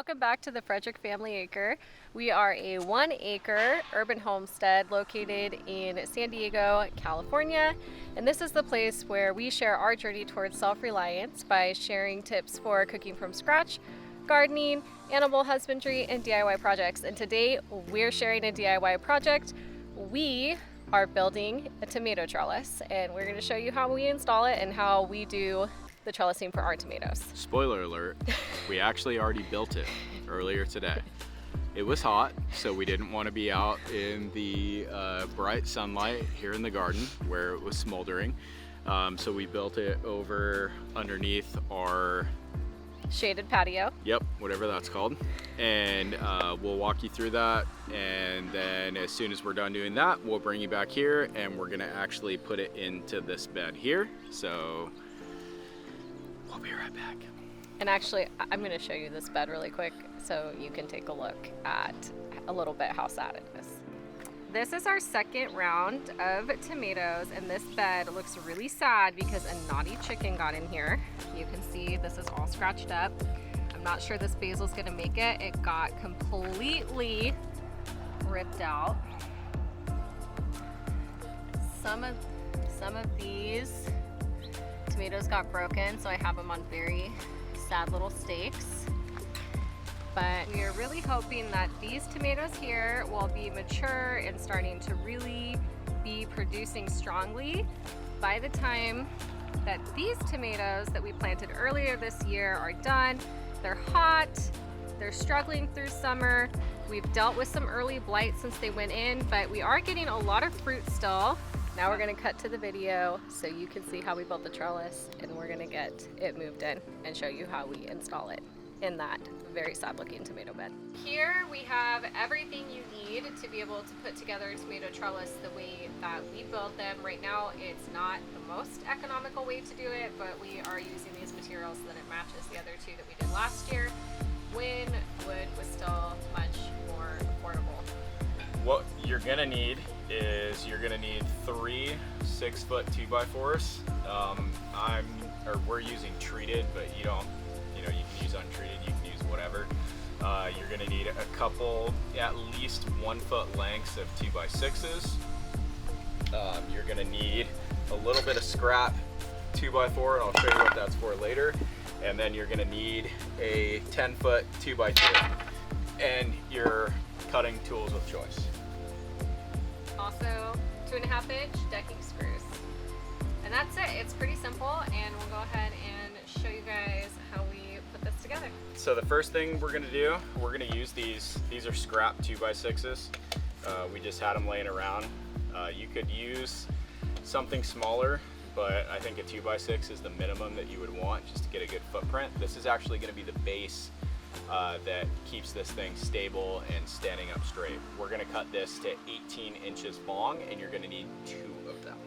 Welcome back to the Frederick Family Acre. We are a 1-acre urban homestead located in San Diego, California. And this is the place where we share our journey towards self-reliance by sharing tips for cooking from scratch, gardening, animal husbandry, and DIY projects. And today we're sharing a DIY project. We are building a tomato trellis, and we're going to show you how we install it and how we do the trellising for our tomatoes. Spoiler alert, we actually already built it earlier today. It was hot, so we didn't want to be out in the bright sunlight here in the garden where it was smoldering. So we built it over underneath our shaded patio. Yep, whatever that's called. And we'll walk you through that. And then as soon as we're done doing that, we'll bring you back here and we're gonna actually put it into this bed here. So we'll be right back. And actually, I'm going to show you this bed really quick so you can take a look at a little bit how sad it is. This is our second round of tomatoes, and this bed looks really sad because a naughty chicken got in here. You can see this is all scratched up. I'm not sure this basil's going to make it. It got completely ripped out. Some of these tomatoes got broken, so I have them on very sad little stakes. But we are really hoping that these tomatoes here will be mature and starting to really be producing strongly by the time that these tomatoes that we planted earlier this year are done. They're hot, they're struggling through summer. We've dealt with some early blight since they went in, but we are getting a lot of fruit still. Now we're going to cut to the video so you can see how we built the trellis, and we're going to get it moved in and show you how we install it in that very sad looking tomato bed. Here we have everything you need to be able to put together a tomato trellis the way that we build them. Right now it's not the most economical way to do it, but we are using these materials so that it matches the other two that we did last year when wood was still much more affordable. What you're gonna need is you're gonna need 3 6-foot 2x4s. We're using treated, but you can use untreated, you can use whatever. You're gonna need a couple, at least 1-foot lengths of 2x6s. You're gonna need a little bit of scrap 2x4, and I'll show you what that's for later. And then you're gonna need a 10-foot 2x2 and your cutting tools of choice. Also 2.5-inch decking screws. And that's it. It's pretty simple, and we'll go ahead and show you guys how we put this together. So the first thing we're gonna do, we're gonna use these are scrap 2x6s. We just had them laying around. You could use something smaller, but I think a 2x6 is the minimum that you would want just to get a good footprint. This is actually gonna be the base that keeps this thing stable and standing up straight. We're gonna cut this to 18 inches long, and you're gonna need 2 of them.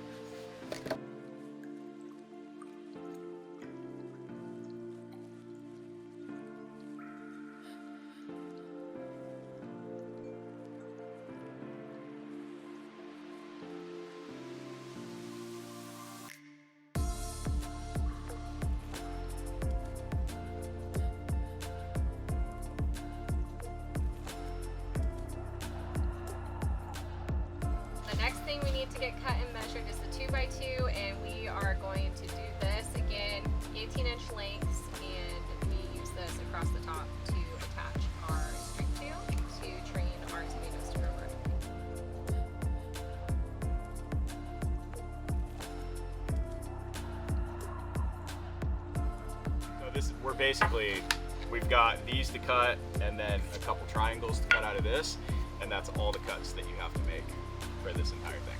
The next thing we need to get cut and measured is the 2x2, and we are going to do this again 18-inch lengths, and we use this across the top to attach our string to train our tomatoes to grow vertically. So we've got these to cut and then a couple triangles to cut out of this, and that's all the cuts that you have to make for this entire thing.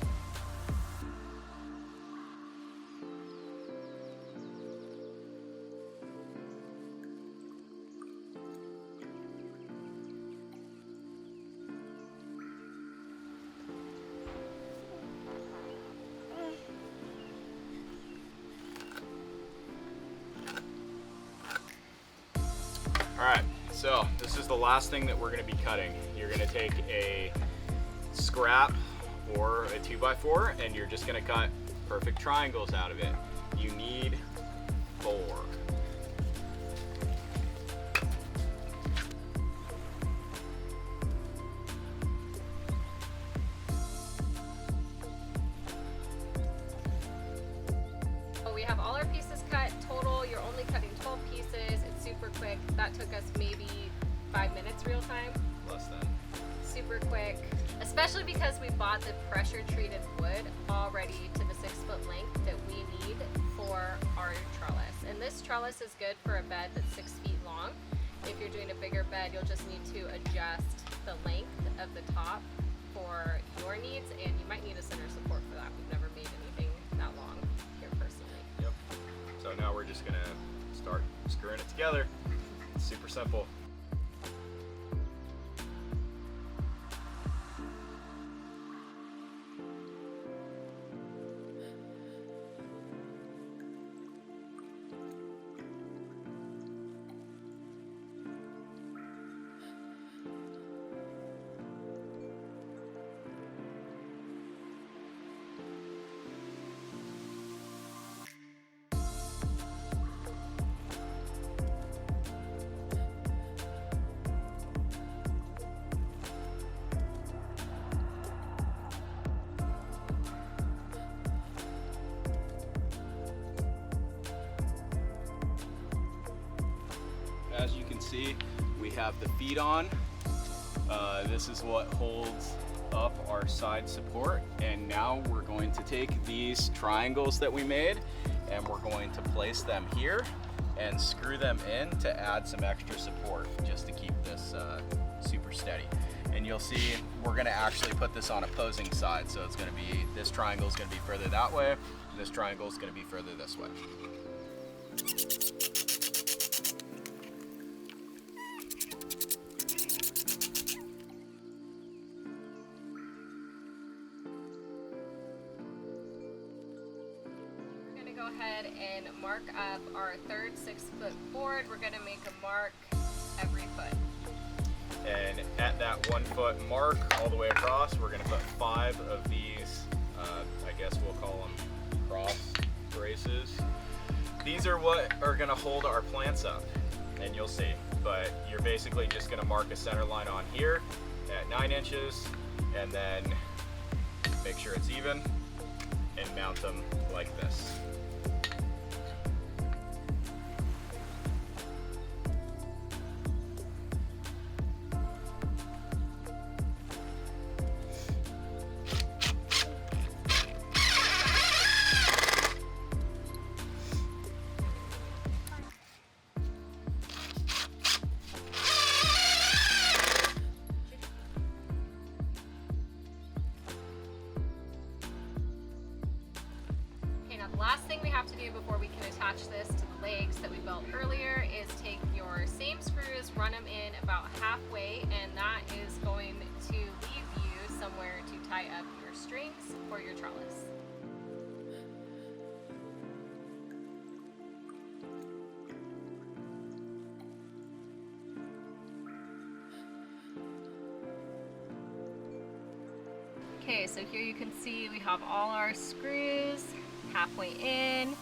Alright, so this is the last thing that we're going to be cutting. You're going to take a scrap or a 2x4, and you're just going to cut perfect triangles out of it. You need 4. That took us maybe 5 minutes real time. Less than. Super quick, especially because we bought the pressure treated wood already to the 6 foot length that we need for our trellis. And this trellis is good for a bed that's 6 feet long. If you're doing a bigger bed, you'll just need to adjust the length of the top for your needs, and you might need a center support for that. We've never made anything that long here personally. Yep. So now we're just gonna start screwing it together. It's super simple. As you can see, we have the feet on. This is what holds up our side support. And now we're going to take these triangles that we made and we're going to place them here and screw them in to add some extra support just to keep this super steady. And you'll see we're gonna actually put this on opposing sides. So it's gonna be, this triangle is gonna be further that way, and this triangle is gonna be further this way. Go ahead and mark up our third 6 foot board. We're going to make a mark every foot. And at that 1 foot mark all the way across, we're going to put 5 of these, I guess we'll call them cross braces. These are what are going to hold our plants up, and you'll see. But you're basically just going to mark a center line on here at 9 inches, and then make sure it's even, and mount them like this. The last thing we have to do before we can attach this to the legs that we built earlier is take your same screws, run them in about halfway, and that is going to leave you somewhere to tie up your strings for your trellis. Okay, so here you can see we have all our screws halfway in.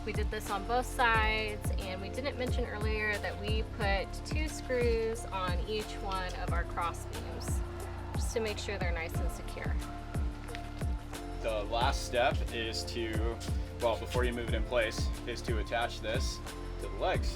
We did this on both sides, and we didn't mention earlier that we put 2 screws on each one of our cross beams just to make sure they're nice and secure. The last step is to, well, before you move it in place, is to attach this to the legs.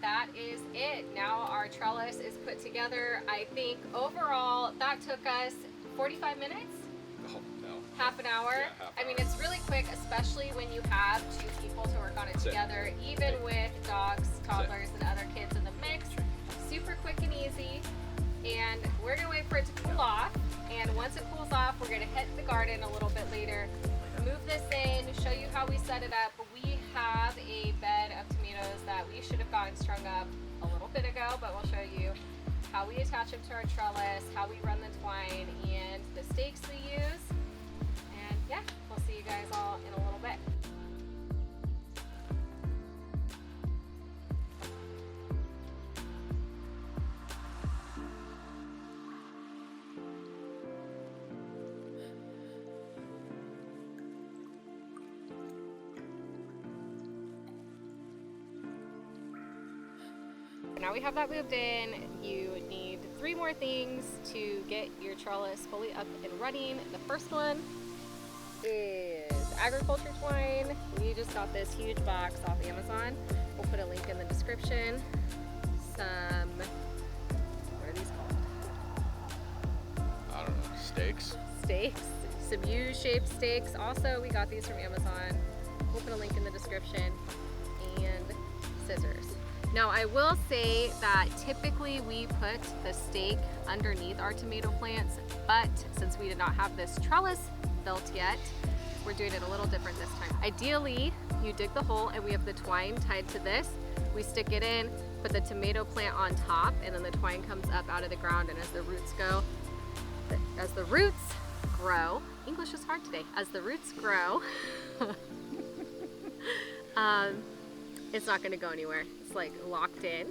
That is it. Now our trellis is put together. I think overall that took us 45 minutes? Oh, no. Half an hour? Yeah, half I mean, hour. it's really quick, especially when you have 2 people to work on it together, even with dogs, toddlers, and other kids in the mix. Super quick and easy. And we're gonna wait for it to cool off. And once it cools off, we're gonna hit the garden a little bit later, move this in, show you how we set it up. We have a bed of tomatoes that we should have gotten strung up a little bit ago, but we'll show you how we attach them to our trellis, how we run the twine, and the stakes we use. And yeah, we'll see you guys all in a little bit. Now we have that moved in, you need 3 more things to get your trellis fully up and running. The first one is agriculture twine. We just got this huge box off Amazon. We'll put a link in the description. Some, what are these called? I don't know, stakes? Stakes, some U-shaped stakes. Also, we got these from Amazon. We'll put a link in the description. And scissors. Now I will say that typically we put the stake underneath our tomato plants, but since we did not have this trellis built yet, we're doing it a little different this time. Ideally, you dig the hole and we have the twine tied to this. We stick it in, put the tomato plant on top, and then the twine comes up out of the ground, and as the roots grow, English is hard today, as the roots grow, it's not gonna go anywhere. It's like locked in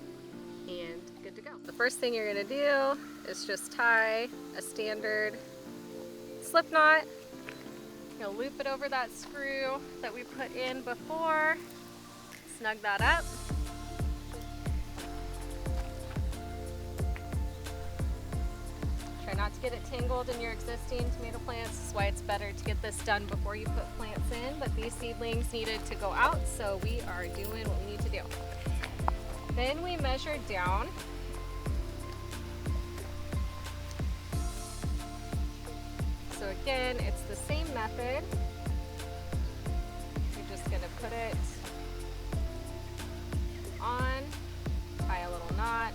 and good to go. The first thing you're gonna do is just tie a standard slip knot. You'll loop it over that screw that we put in before, snug that up. Try not to get it tangled in your existing tomato plants. That's why it's better to get this done before you put plants in, but these seedlings needed to go out, so we are doing what we need to do. Then we measure down. So again, it's the same method. You're just gonna put it on, tie a little knot.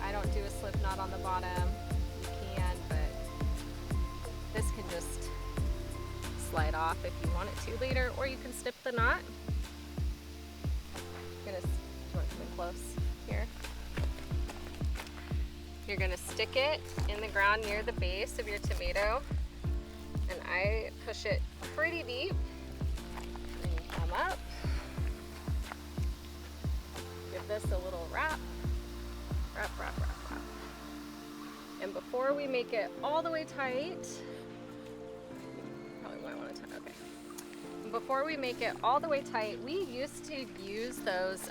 I don't do a slip knot on the bottom. You can, but this can just slide off if you want it to later, or you can snip the knot. Close here. You're gonna stick it in the ground near the base of your tomato, and I push it pretty deep. And you come up, give this a little wrap. And before we make it all the way tight, probably might want to tie, okay. Before we make it all the way tight, we used to use those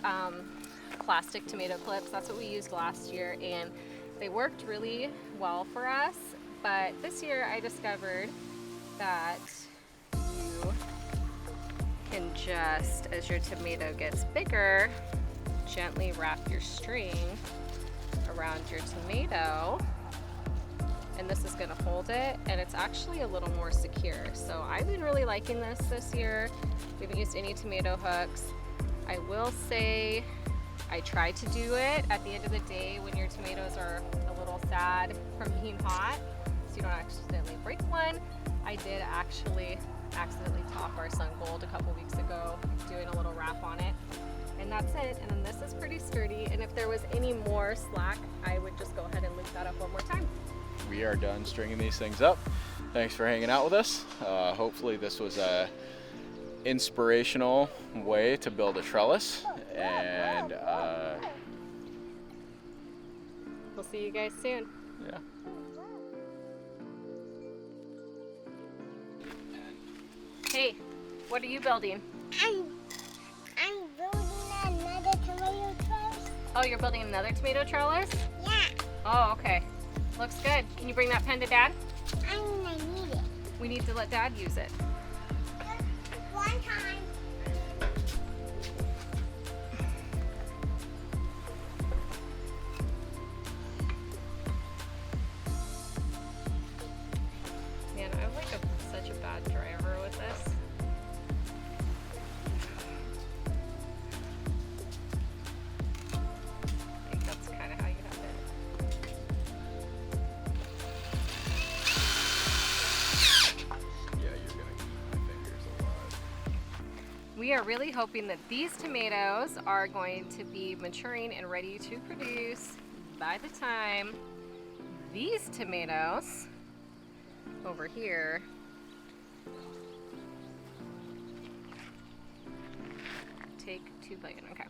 plastic tomato clips. That's what we used last year, and they worked really well for us. But this year I discovered that you can just, as your tomato gets bigger, gently wrap your string around your tomato, and this is going to hold it, and it's actually a little more secure. So I've been really liking this year. We haven't used any tomato hooks. I will say I try to do it at the end of the day when your tomatoes are a little sad from being hot, so you don't accidentally break one. I did actually accidentally top our sun gold a couple weeks ago, doing a little wrap on it. And that's it, and then this is pretty sturdy, and if there was any more slack, I would just go ahead and loop that up one more time. We are done stringing these things up. Thanks for hanging out with us. Hopefully this was a inspirational way to build a trellis, and we'll see you guys soon. Yeah. Hey, what are you building? I'm building another tomato trellis. Oh, you're building another tomato trellis? Yeah. Oh, okay. Looks good. Can you bring that pen to Dad? I need it. We need to let Dad use it. One time. Man, I'm like such a bad driver with this. I think that's kind of how you have it. Yeah, you're gonna keep my fingers alive. We are really hoping that these tomatoes are going to be maturing and ready to produce by the time these tomatoes over here Take 2 billion, okay.